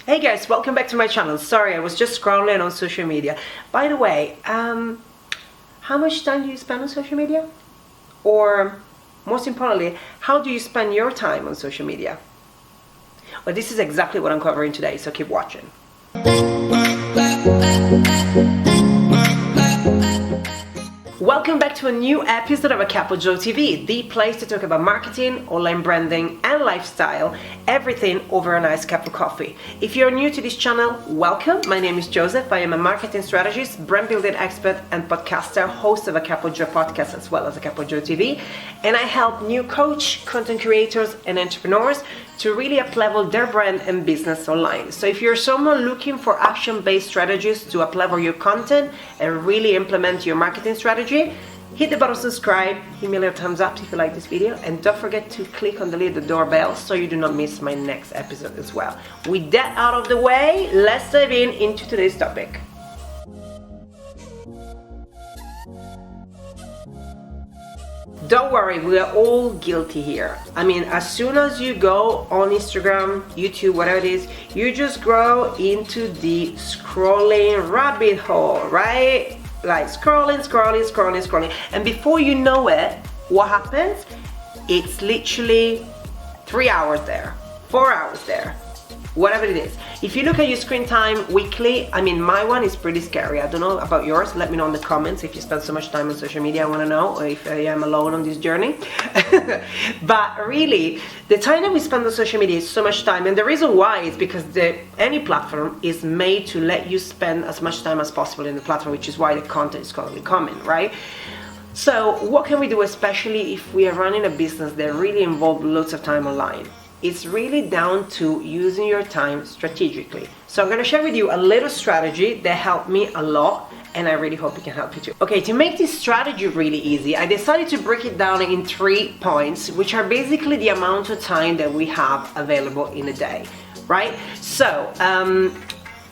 Hey guys, welcome back to my channel. Sorry, I was just scrolling on social media. By the way, how much time do you spend on social media? Or most importantly, how do you spend your time on social media? Well, this is exactly what I'm covering today, so keep watching. Welcome back to a new episode of A Cup of Joe TV, the place to talk about marketing, online branding and lifestyle, everything over a nice cup of coffee. If you're new to this channel, welcome. My name is Joseph. I am a marketing strategist, brand building expert and podcaster, host of A Cup of Joe podcast as well as A Cup of Joe TV, and I help new coach, content creators and entrepreneurs to really up-level their brand and business online. So if you're someone looking for action-based strategies to up-level your content and really implement your marketing strategy, hit the button subscribe, give me a little thumbs up if you like this video, and don't forget to click on the little doorbell so you do not miss my next episode as well. With that out of the way, let's dive into today's topic. Don't worry, we are all guilty here. I mean, as soon as you go on Instagram, YouTube, whatever it is, you just grow into the scrolling rabbit hole, right? Like scrolling. And before you know it, what happens? It's literally 3 hours there, 4 hours there, whatever it is. If you look at your screen time weekly, I mean, my one is pretty scary. I don't know about yours. Let me know in the comments if you spend so much time on social media. I want to know, or if I am alone on this journey. But really, the time that we spend on social media is so much time, and the reason why is because any platform is made to let you spend as much time as possible in the platform, which is why the content is constantly coming, right? So what can we do, especially if we are running a business that really involves lots of time online? It's really down to using your time strategically. So I'm going to share with you a little strategy that helped me a lot, and I really hope it can help you too. Okay, to make this strategy really easy, I decided to break it down in 3 points, which are basically the amount of time that we have available in a day, right? So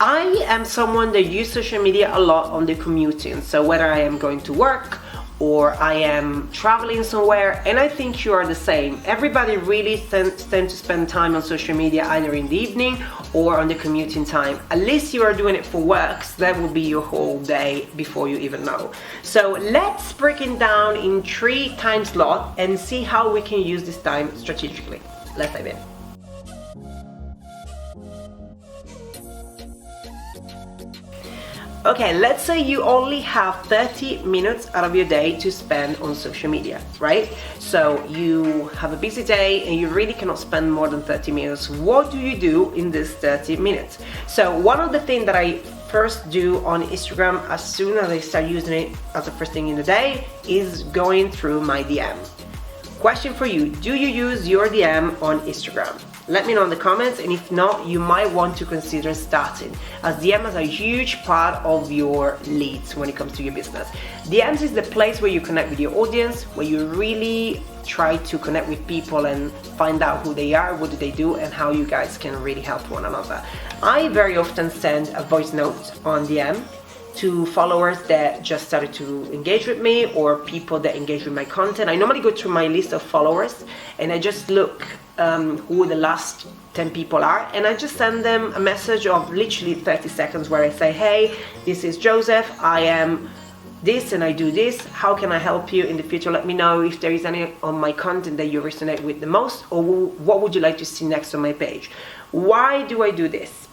I am someone that uses social media a lot on the commuting. So whether I am going to work or I am traveling somewhere, and I think you are the same. Everybody really tends to spend time on social media either in the evening or on the commuting time. At least you are doing it for work, so that will be your whole day before you even know. So let's break it down in 3 time slots and see how we can use this time strategically. Let's dive in. Okay, let's say you only have 30 minutes out of your day to spend on social media, right? So you have a busy day and you really cannot spend more than 30 minutes. What do you do in this 30 minutes? So one of the things that I first do on Instagram as soon as I start using it as the first thing in the day is going through my DM. Question for you, do you use your DM on Instagram? Let me know in the comments, and if not, you might want to consider starting, as DMs are a huge part of your leads when it comes to your business. DMs is the place where you connect with your audience, where you really try to connect with people and find out who they are, what do they do, and how you guys can really help one another. I very often send a voice note on DM to followers that just started to engage with me or people that engage with my content. I normally go through my list of followers and I just look who the last 10 people are, and I just send them a message of literally 30 seconds where I say, hey, this is Joseph, I am this and I do this, how can I help you in the future? Let me know if there is any on my content that you resonate with the most, or what would you like to see next on my page. Why do I do this?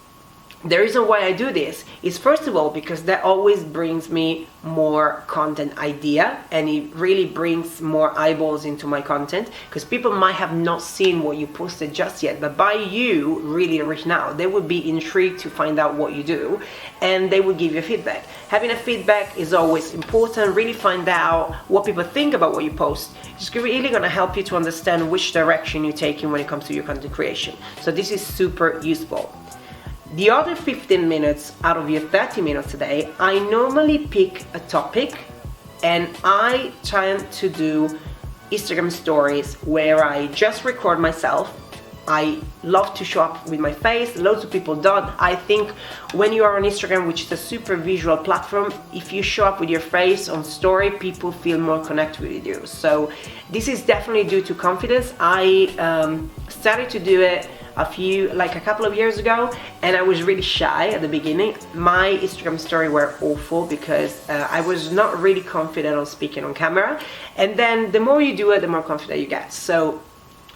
The reason why I do this is, first of all, because that always brings me more content idea, and it really brings more eyeballs into my content, because people might have not seen what you posted just yet, but by you really reaching out, they would be intrigued to find out what you do, and they will give you feedback. Having a feedback is always important. Really find out what people think about what you post. It's really going to help you to understand which direction you're taking when it comes to your content creation. So this is super useful. The other 15 minutes out of your 30 minutes a day, I normally pick a topic and I try to do Instagram stories where I just record myself. I love to show up with my face. Loads of people don't. I think when you are on Instagram, which is a super visual platform, if you show up with your face on story, people feel more connected with you. So this is definitely due to confidence. I started to do it a couple of years ago, and I was really shy at the beginning. My Instagram story were awful because I was not really confident on speaking on camera, and then the more you do it, the more confident you get. So,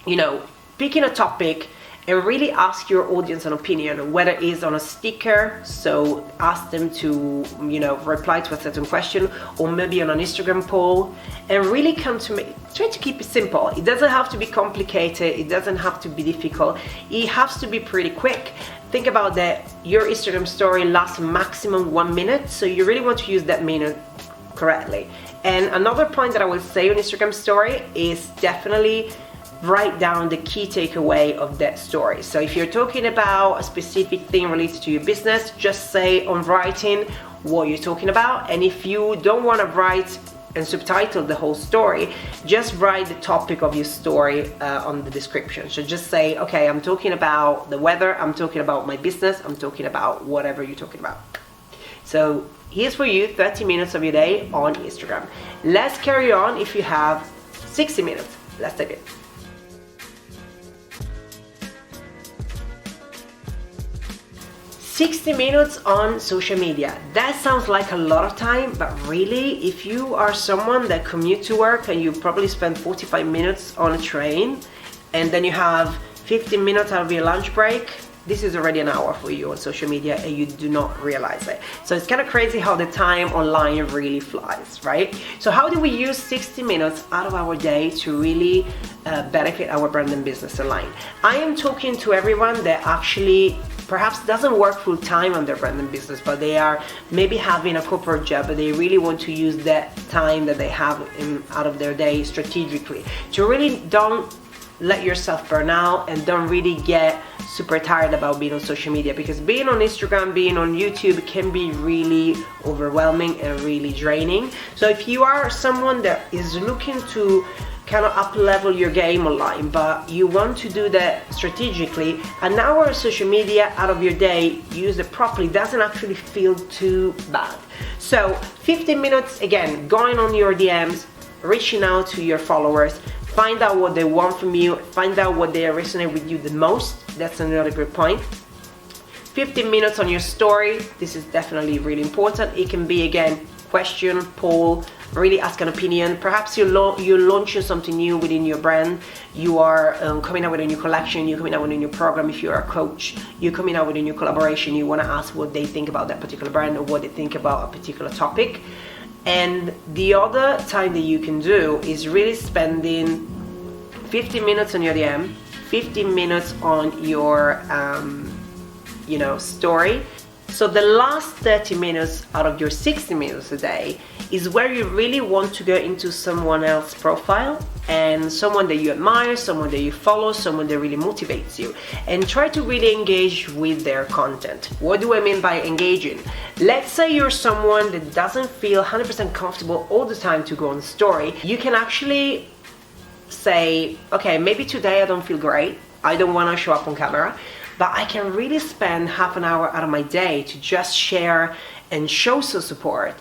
you know, picking a topic and really ask your audience an opinion, whether it's on a sticker, so ask them to, you know, reply to a certain question, or maybe on an Instagram poll, and really come to me. Try to keep it simple. It doesn't have to be complicated, it doesn't have to be difficult, it has to be pretty quick. Think about that your Instagram story lasts maximum 1 minute, so you really want to use that minute correctly. And another point that I will say on Instagram story is definitely write down the key takeaway of that story. So if you're talking about a specific thing related to your business, just say on writing what you're talking about. And if you don't want to write and subtitle the whole story, just write the topic of your story on the description. So just say, okay, I'm talking about the weather, I'm talking about my business, I'm talking about whatever you're talking about. So here's for you 30 minutes of your day on Instagram. Let's carry on. If you have 60 minutes, let's take it. "60 minutes on social media." That sounds like a lot of time, but really, if you are someone that commute to work and you probably spend 45 minutes on a train, and then you have 15 minutes out of your lunch break, this is already an hour for you on social media and you do not realize it. So it's kind of crazy how the time online really flies, right? So how do we use 60 minutes out of our day to really benefit our brand and business online? I am talking to everyone that actually perhaps doesn't work full time on their brand and business, but they are maybe having a corporate job, but they really want to use that time that they have out of their day strategically. To really don't let yourself burn out and don't really get super tired about being on social media, because being on Instagram, being on YouTube can be really overwhelming and really draining. So if you are someone that is looking to kind of up level your game online, but you want to do that strategically, an hour of social media out of your day, use it properly, doesn't actually feel too bad. So 15 minutes, again, going on your DMs, reaching out to your followers, find out what they want from you, find out what they resonate with you the most. That's another good point. 15 minutes on your story, this is definitely really important. It can be, again, question, poll, really ask an opinion. Perhaps you're launching something new within your brand. You are coming out with a new collection, you're coming out with a new program. If you're a coach, you're coming out with a new collaboration. You want to ask what they think about that particular brand or what they think about a particular topic. And the other time that you can do is really spending 15 minutes on your DM, 15 minutes on your story. So the last 30 minutes out of your 60 minutes a day is where you really want to go into someone else's profile and someone that you admire, someone that you follow, someone that really motivates you, and try to really engage with their content. What do I mean by engaging? Let's say you're someone that doesn't feel 100% comfortable all the time to go on story. You can actually say, okay, maybe today I don't feel great, I don't want to show up on camera, but I can really spend half an hour out of my day to just share and show some support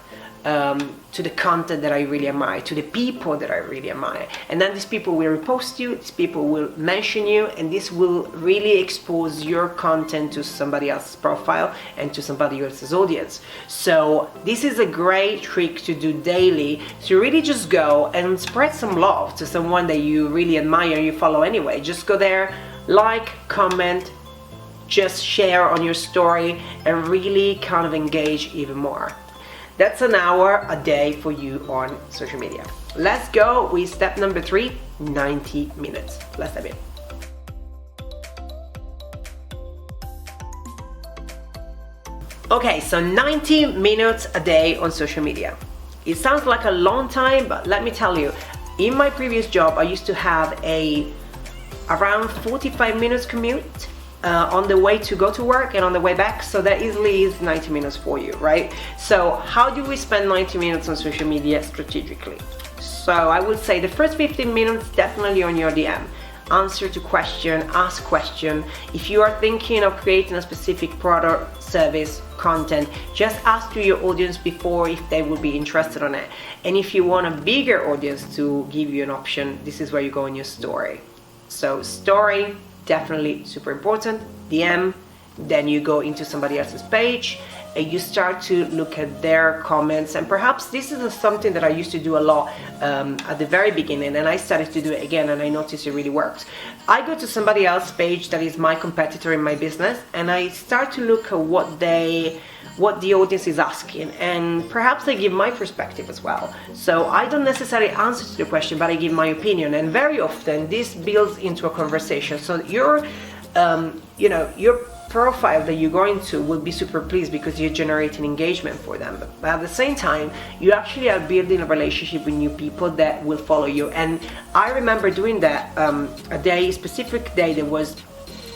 to the content that I really admire, to the people that I really admire. And then these people will repost you, these people will mention you, and this will really expose your content to somebody else's profile and to somebody else's audience. So this is a great trick to do daily, to really just go and spread some love to someone that you really admire and you follow anyway. Just go there, like, comment, just share on your story, and really kind of engage even more. That's an hour a day for you on social media. Let's go with step number 3, 90 minutes. Let's have it. Okay, so 90 minutes a day on social media. It sounds like a long time, but let me tell you, in my previous job, I used to have around 45 minutes commute on the way to go to work and on the way back, so that easily is 90 minutes for you, right? So how do we spend 90 minutes on social media strategically? So I would say the first 15 minutes definitely on your DM. Answer to question, ask question. If you are thinking of creating a specific product, service, content, just ask to your audience before if they would be interested on it. And if you want a bigger audience to give you an option, this is where you go in your story. So story, definitely super important. DM, then you go into somebody else's page and you start to look at their comments. And perhaps this is something that I used to do a lot at the very beginning, and I started to do it again, and I noticed it really works. I go to somebody else's page that is my competitor in my business, and I start to look at what the audience is asking, and perhaps I give my perspective as well. So I don't necessarily answer to the question, but I give my opinion, and very often this builds into a conversation. So your profile that you're going to will be super pleased because you're generating engagement for them. But at the same time, you actually are building a relationship with new people that will follow you. And I remember doing that a specific day. There was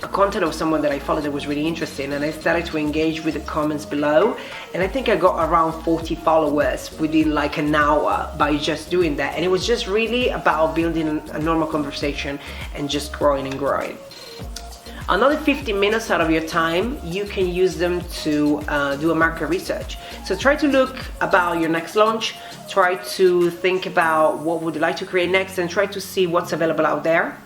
a content of someone that I followed that was really interesting, and I started to engage with the comments below, and I think I got around 40 followers within like an hour by just doing that. And it was just really about building a normal conversation and just growing and growing. Another 15 minutes out of your time, you can use them to do a market research. So try to look about your next launch, try to think about what would you like to create next, and try to see what's available out there.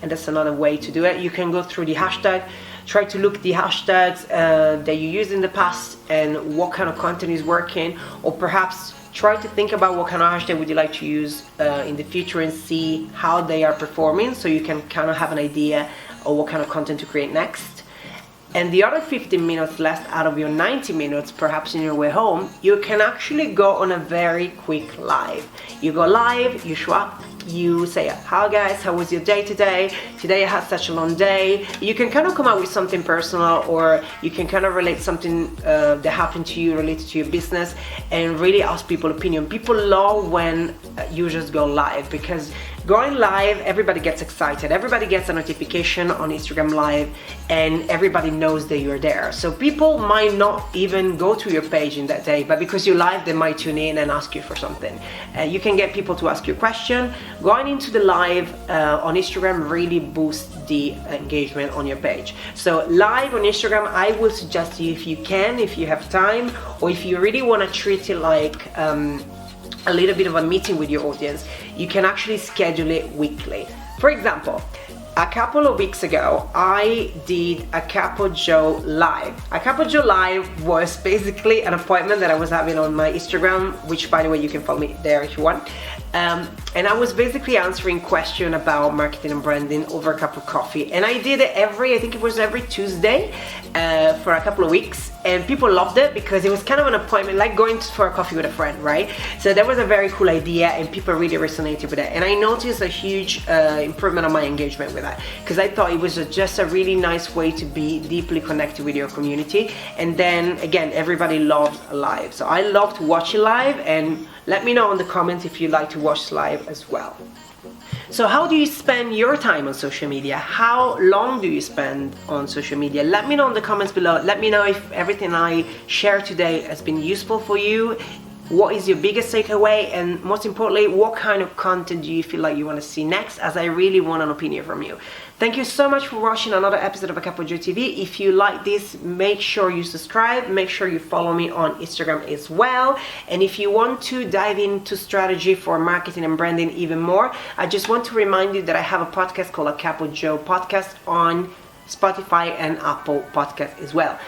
And that's another way to do it. You can go through the hashtag, try to look the hashtags that you used in the past and what kind of content is working, or perhaps try to think about what kind of hashtag would you like to use in the future and see how they are performing, so you can kind of have an idea of what kind of content to create next. And the other 15 minutes left out of your 90 minutes, perhaps in your way home, you can actually go on a very quick live. You go live, you show up, you say, hi guys, how was your day today? Today I had such a long day. You can kind of come out with something personal, or you can kind of relate something that happened to you related to your business, and really ask people opinion. People love when you just go live, because going live, everybody gets excited, everybody gets a notification on Instagram Live, and everybody knows that you're there. So people might not even go to your page in that day, but because you're live, they might tune in and ask you for something. You can get people to ask you a question. Going into the live on Instagram really boosts the engagement on your page. So live on Instagram, I will suggest you, if you can, if you have time, or if you really want to treat it like a little bit of a meeting with your audience, you can actually schedule it weekly. For example, a couple of weeks ago, I did a Capo Joe Live. A Capo Joe Live was basically an appointment that I was having on my Instagram, which, by the way, you can follow me there if you want. And I was basically answering questions about marketing and branding over a cup of coffee. And I did it I think it was every Tuesday for a couple of weeks. And people loved it because it was kind of an appointment, like going for a coffee with a friend, right? So that was a very cool idea, and people really resonated with it. And I noticed a huge improvement on my engagement with that, because I thought it was just a really nice way to be deeply connected with your community. And then again, everybody loves live. So I love to watch it live, and let me know in the comments if you like to watch live as well. So how do you spend your time on social media? How long do you spend on social media? Let me know in the comments below. Let me know if everything I shared today has been useful for you. What is your biggest takeaway? And most importantly, what kind of content do you feel like you want to see next, as I really want an opinion from you. Thank you so much for watching another episode of A Capo Joe TV. If you like this, make sure you subscribe. Make sure you follow me on Instagram as well. And if you want to dive into strategy for marketing and branding even more, I just want to remind you that I have a podcast called A Capo Joe Podcast on Spotify and Apple Podcast as well.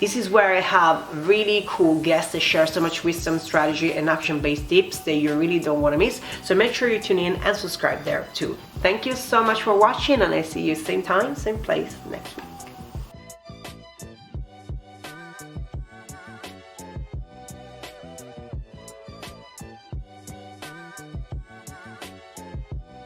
This is where I have really cool guests that share so much wisdom, strategy, and action-based tips that you really don't want to miss. So make sure you tune in and subscribe there too. Thank you so much for watching, and I see you same time, same place next week.